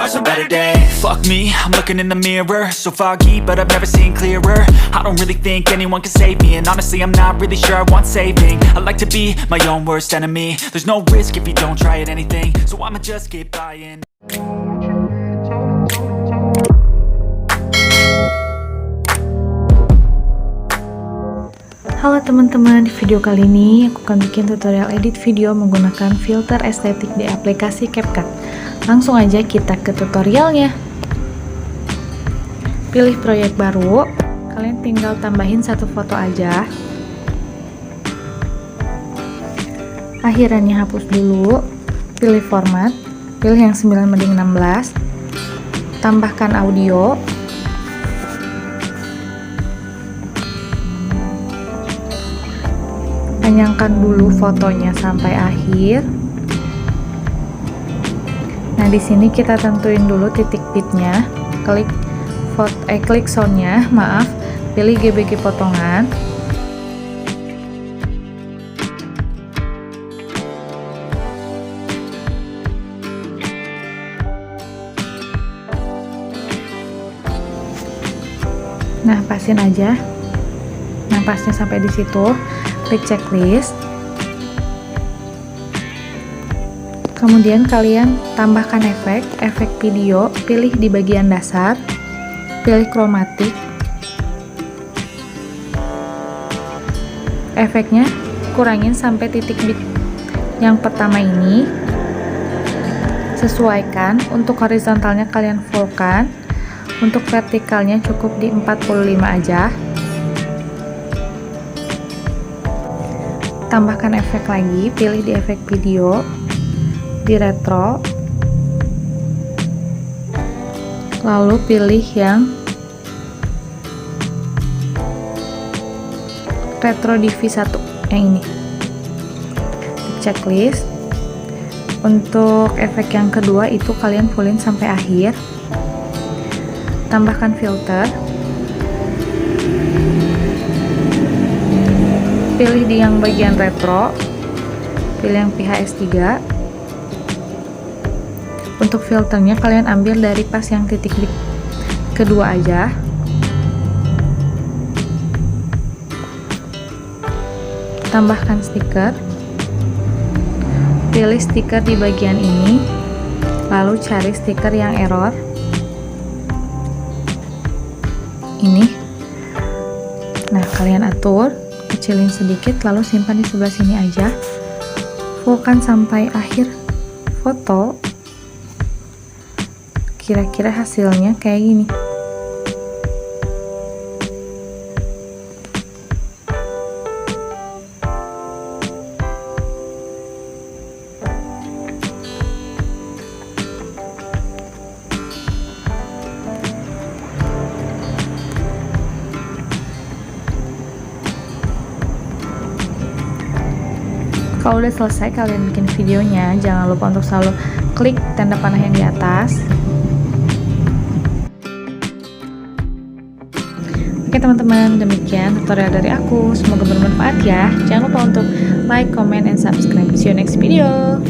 are some better days. Fuck me, I'm looking in the mirror, so foggy, but I've never seen clearer. I don't really think anyone can save me, and honestly I'm not really sure I want saving. I like to be my own worst enemy. There's no risk if you don't try at anything, so I'ma just keep buying. Halo teman-teman, di video kali ini aku akan bikin tutorial edit video menggunakan filter estetik di aplikasi CapCut. Langsung aja kita ke tutorialnya. Pilih proyek baru, kalian tinggal tambahin satu foto aja. Akhirannya hapus dulu, pilih format, pilih yang 9:16, tambahkan audio. Panjangkan dulu fotonya sampai akhir. Nah, di sini kita tentuin dulu titik bitnya. Klik soundnya, pilih GBG potongan. Nah, pasin aja. Nah, pasnya sampai di situ. Klik checklist, kemudian kalian tambahkan efek video, pilih di bagian dasar, pilih chromatic, efeknya kurangin sampai titik bit yang pertama ini, sesuaikan. Untuk horizontalnya kalian fullkan, untuk vertikalnya cukup di 45 aja. Tambahkan efek lagi, pilih di efek video, di retro, lalu pilih yang retro DV1 yang ini. Checklist. Untuk efek yang kedua itu kalian fullin sampai akhir. Tambahkan filter, pilih di yang bagian retro, pilih yang PHS3. Untuk filternya kalian ambil dari pas yang titik bit kedua aja. Tambahkan stiker, pilih stiker di bagian ini, lalu cari stiker yang error ini. Nah, kalian atur, kecilin sedikit, lalu simpan di sebelah sini aja. Fullkan sampai akhir foto. Kira-kira hasilnya kayak gini. Kalau udah selesai kalian bikin videonya, jangan lupa untuk selalu klik tanda panah yang di atas. Oke teman-teman, demikian tutorial dari aku. Semoga bermanfaat ya. Jangan lupa untuk like, comment, and subscribe. See you next video.